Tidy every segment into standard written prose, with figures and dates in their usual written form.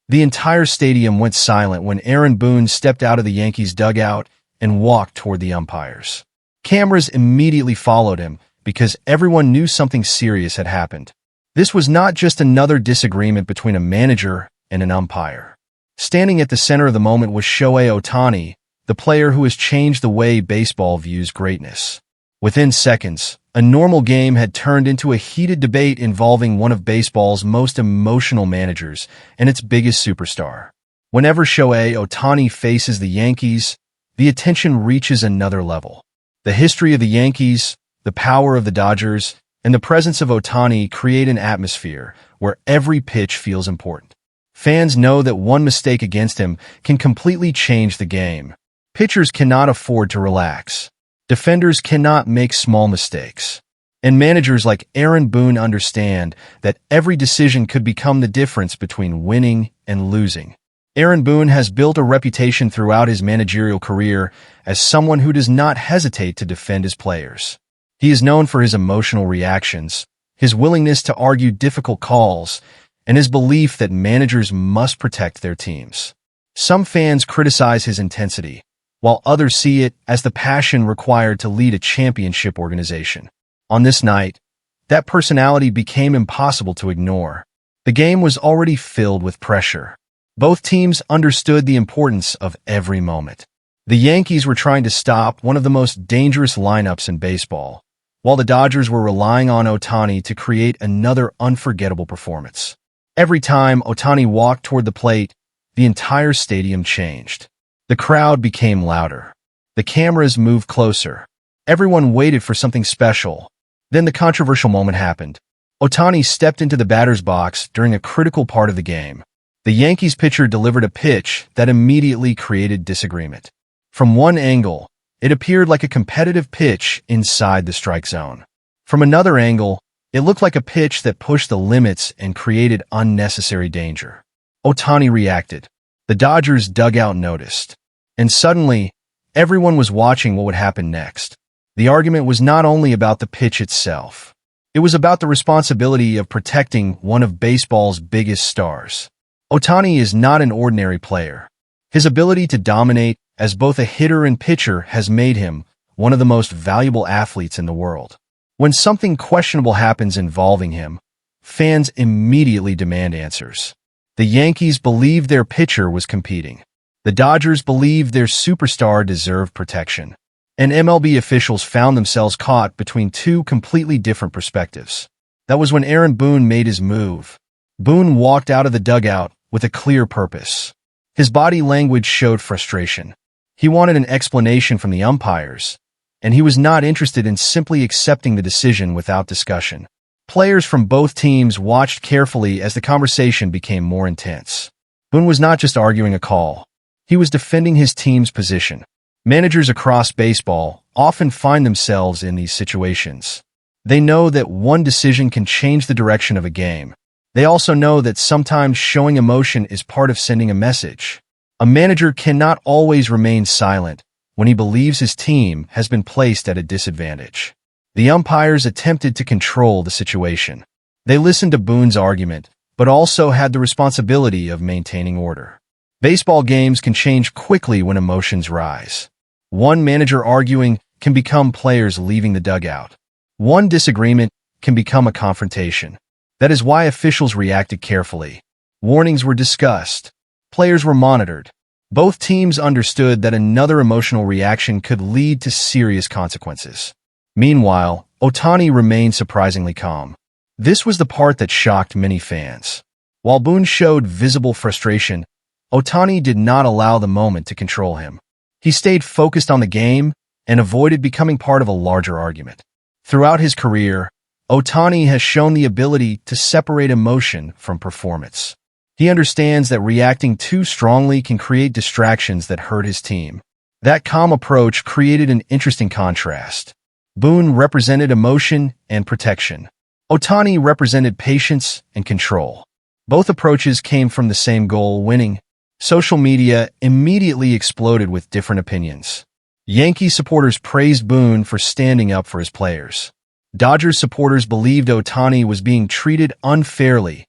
The entire stadium went silent when Aaron Boone stepped out of the Yankees dugout and walked toward the umpires. Cameras immediately followed him because everyone knew something serious had happened. This was not just another disagreement between a manager and an umpire. Standing at the center of the moment was Shohei Ohtani, the player who has changed the way baseball views greatness. Within seconds, a normal game had turned into a heated debate involving one of baseball's most emotional managers and its biggest superstar. Whenever Shohei Ohtani faces the Yankees, the attention reaches another level. The history of the Yankees, the power of the Dodgers, and the presence of Ohtani create an atmosphere where every pitch feels important. Fans know that one mistake against him can completely change the game. Pitchers cannot afford to relax. Defenders cannot make small mistakes. And managers like Aaron Boone understand that every decision could become the difference between winning and losing. Aaron Boone has built a reputation throughout his managerial career as someone who does not hesitate to defend his players. He is known for his emotional reactions, his willingness to argue difficult calls, and his belief that managers must protect their teams. Some fans criticize his intensity, while others see it as the passion required to lead a championship organization. On this night, that personality became impossible to ignore. The game was already filled with pressure. Both teams understood the importance of every moment. The Yankees were trying to stop one of the most dangerous lineups in baseball, while the Dodgers were relying on Ohtani to create another unforgettable performance. Every time Ohtani walked toward the plate, the entire stadium changed. The crowd became louder. The cameras moved closer. Everyone waited for something special. Then the controversial moment happened. Ohtani stepped into the batter's box during a critical part of the game. The Yankees pitcher delivered a pitch that immediately created disagreement. From one angle, it appeared like a competitive pitch inside the strike zone. From another angle, it looked like a pitch that pushed the limits and created unnecessary danger. Ohtani reacted. The Dodgers dugout noticed. And suddenly, everyone was watching what would happen next. The argument was not only about the pitch itself. It was about the responsibility of protecting one of baseball's biggest stars. Ohtani is not an ordinary player. His ability to dominate as both a hitter and pitcher has made him one of the most valuable athletes in the world. When something questionable happens involving him, fans immediately demand answers. The Yankees believed their pitcher was competing. The Dodgers believed their superstar deserved protection. And MLB officials found themselves caught between two completely different perspectives. That was when Aaron Boone made his move. Boone walked out of the dugout with a clear purpose. His body language showed frustration. He wanted an explanation from the umpires, and he was not interested in simply accepting the decision without discussion. Players from both teams watched carefully as the conversation became more intense. Boone was not just arguing a call. He was defending his team's position. Managers across baseball often find themselves in these situations. They know that one decision can change the direction of a game. They also know that sometimes showing emotion is part of sending a message. A manager cannot always remain silent when he believes his team has been placed at a disadvantage. The umpires attempted to control the situation. They listened to Boone's argument, but also had the responsibility of maintaining order. Baseball games can change quickly when emotions rise. One manager arguing can become players leaving the dugout. One disagreement can become a confrontation. That is why officials reacted carefully. Warnings were discussed. Players were monitored. Both teams understood that another emotional reaction could lead to serious consequences. Meanwhile, Ohtani remained surprisingly calm. This was the part that shocked many fans. While Boone showed visible frustration, Ohtani did not allow the moment to control him. He stayed focused on the game and avoided becoming part of a larger argument. Throughout his career, Ohtani has shown the ability to separate emotion from performance. He understands that reacting too strongly can create distractions that hurt his team. That calm approach created an interesting contrast. Boone represented emotion and protection. Ohtani represented patience and control. Both approaches came from the same goal, winning. Social media immediately exploded with different opinions. Yankee supporters praised Boone for standing up for his players. Dodgers supporters believed Ohtani was being treated unfairly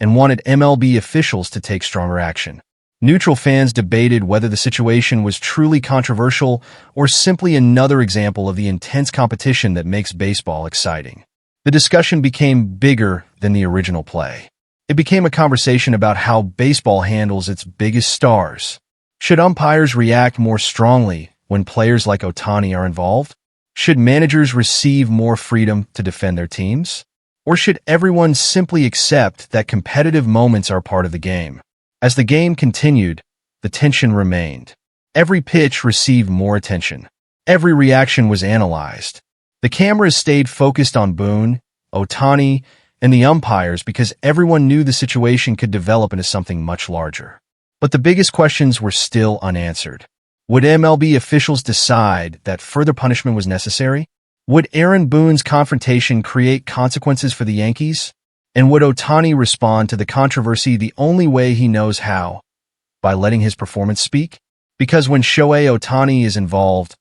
and wanted MLB officials to take stronger action. Neutral fans debated whether the situation was truly controversial or simply another example of the intense competition that makes baseball exciting. The discussion became bigger than the original play. It became a conversation about how baseball handles its biggest stars. Should umpires react more strongly when players like Ohtani are involved? Should managers receive more freedom to defend their teams? Or should everyone simply accept that competitive moments are part of the game? As the game continued, the tension remained. Every pitch received more attention. Every reaction was analyzed. The cameras stayed focused on Boone, Ohtani, and the umpires because everyone knew the situation could develop into something much larger. But the biggest questions were still unanswered. Would MLB officials decide that further punishment was necessary? Would Aaron Boone's confrontation create consequences for the Yankees? And would Ohtani respond to the controversy the only way he knows how? By letting his performance speak? Because when Shohei Ohtani is involved,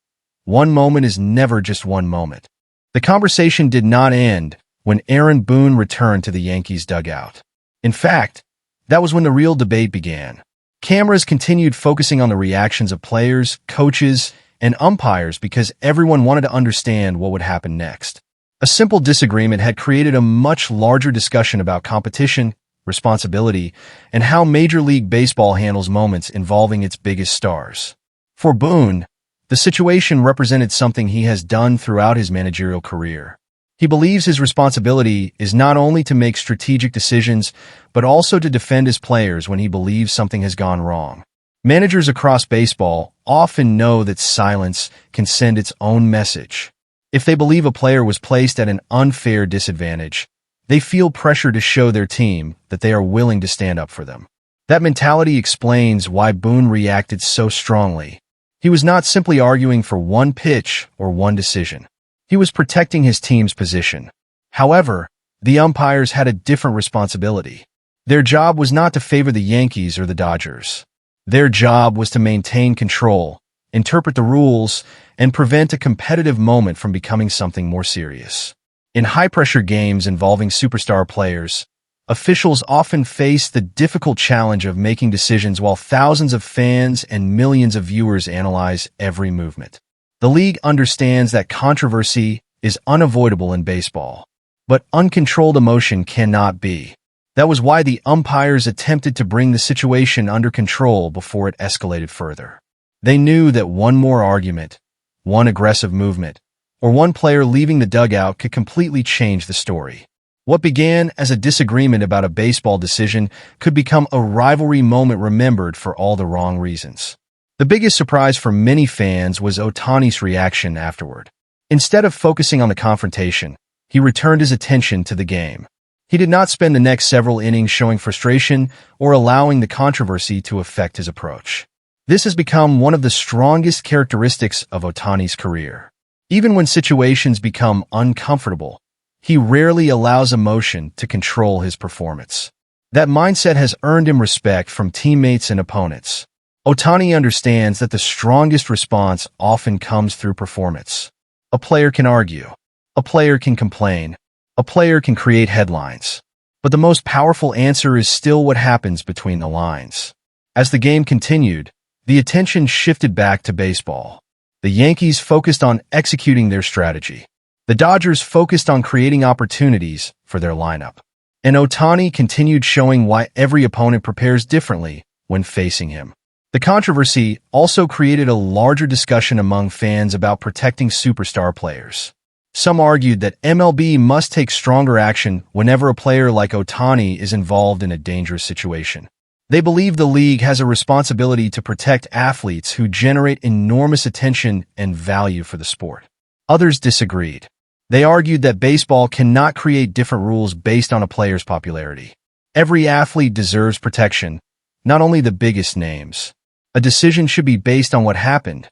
one moment is never just one moment. The conversation did not end when Aaron Boone returned to the Yankees dugout. In fact, that was when the real debate began. Cameras continued focusing on the reactions of players, coaches, and umpires because everyone wanted to understand what would happen next. A simple disagreement had created a much larger discussion about competition, responsibility, and how Major League Baseball handles moments involving its biggest stars. For Boone, the situation represented something he has done throughout his managerial career. He believes his responsibility is not only to make strategic decisions, but also to defend his players when he believes something has gone wrong. Managers across baseball often know that silence can send its own message. If they believe a player was placed at an unfair disadvantage, they feel pressure to show their team that they are willing to stand up for them. That mentality explains why Boone reacted so strongly. He was not simply arguing for one pitch or one decision. He was protecting his team's position. However, the umpires had a different responsibility. Their job was not to favor the Yankees or the Dodgers. Their job was to maintain control, interpret the rules, and prevent a competitive moment from becoming something more serious. In high-pressure games involving superstar players, officials often face the difficult challenge of making decisions while thousands of fans and millions of viewers analyze every movement. The league understands that controversy is unavoidable in baseball, but uncontrolled emotion cannot be. That was why the umpires attempted to bring the situation under control before it escalated further. They knew that one more argument, one aggressive movement, or one player leaving the dugout could completely change the story. What began as a disagreement about a baseball decision could become a rivalry moment remembered for all the wrong reasons. The biggest surprise for many fans was Ohtani's reaction afterward. Instead of focusing on the confrontation, he returned his attention to the game. He did not spend the next several innings showing frustration or allowing the controversy to affect his approach. This has become one of the strongest characteristics of Ohtani's career. Even when situations become uncomfortable, he rarely allows emotion to control his performance. That mindset has earned him respect from teammates and opponents. Ohtani understands that the strongest response often comes through performance. A player can argue. A player can complain. A player can create headlines. But the most powerful answer is still what happens between the lines. As the game continued, the attention shifted back to baseball. The Yankees focused on executing their strategy. The Dodgers focused on creating opportunities for their lineup. And Ohtani continued showing why every opponent prepares differently when facing him. The controversy also created a larger discussion among fans about protecting superstar players. Some argued that MLB must take stronger action whenever a player like Ohtani is involved in a dangerous situation. They believe the league has a responsibility to protect athletes who generate enormous attention and value for the sport. Others disagreed. They argued that baseball cannot create different rules based on a player's popularity. Every athlete deserves protection, not only the biggest names. A decision should be based on what happened,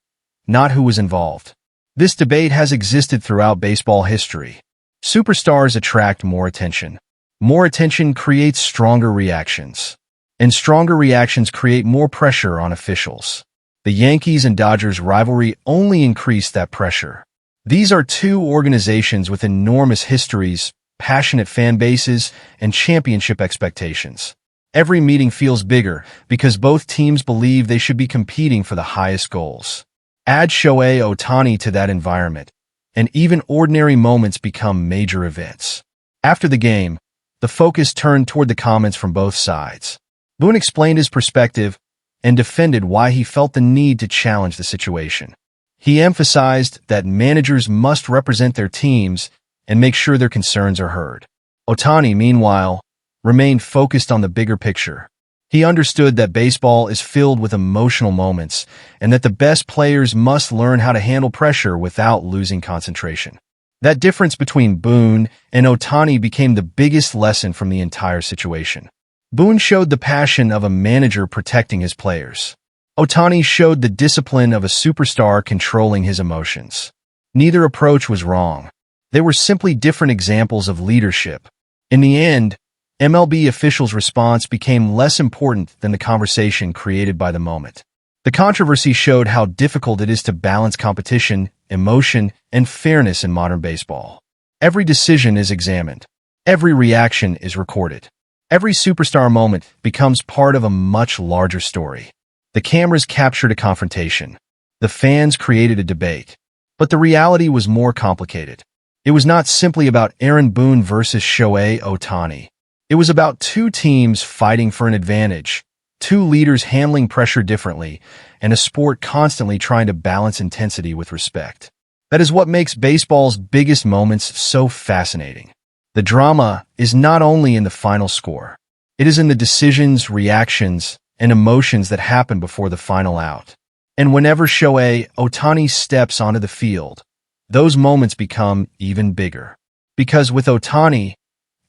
not who was involved. This debate has existed throughout baseball history. Superstars attract more attention. More attention creates stronger reactions. And stronger reactions create more pressure on officials. The Yankees and Dodgers rivalry only increased that pressure. These are two organizations with enormous histories, passionate fan bases, and championship expectations. Every meeting feels bigger because both teams believe they should be competing for the highest goals. Add Shohei Ohtani to that environment, and even ordinary moments become major events. After the game, the focus turned toward the comments from both sides. Boone explained his perspective and defended why he felt the need to challenge the situation. He emphasized that managers must represent their teams and make sure their concerns are heard. Ohtani, meanwhile, remained focused on the bigger picture. He understood that baseball is filled with emotional moments and that the best players must learn how to handle pressure without losing concentration. That difference between Boone and Ohtani became the biggest lesson from the entire situation. Boone showed the passion of a manager protecting his players. Ohtani showed the discipline of a superstar controlling his emotions. Neither approach was wrong. They were simply different examples of leadership. In the end, MLB officials' response became less important than the conversation created by the moment. The controversy showed how difficult it is to balance competition, emotion, and fairness in modern baseball. Every decision is examined. Every reaction is recorded. Every superstar moment becomes part of a much larger story. The cameras captured a confrontation. The fans created a debate. But the reality was more complicated. It was not simply about Aaron Boone versus Shohei Ohtani. It was about two teams fighting for an advantage, two leaders handling pressure differently, and a sport constantly trying to balance intensity with respect. That is what makes baseball's biggest moments so fascinating. The drama is not only in the final score. It is in the decisions, reactions, and emotions that happen before the final out. And whenever Shohei Ohtani steps onto the field, those moments become even bigger. Because with Ohtani,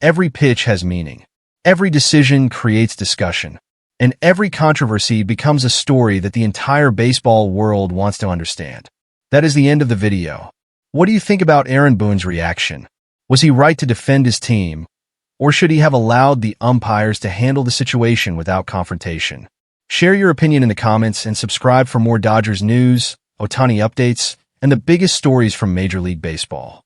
every pitch has meaning. Every decision creates discussion. And every controversy becomes a story that the entire baseball world wants to understand. That is the end of the video. What do you think about Aaron Boone's reaction? Was he right to defend his team, or should he have allowed the umpires to handle the situation without confrontation? Share your opinion in the comments and subscribe for more Dodgers news, Ohtani updates, and the biggest stories from Major League Baseball.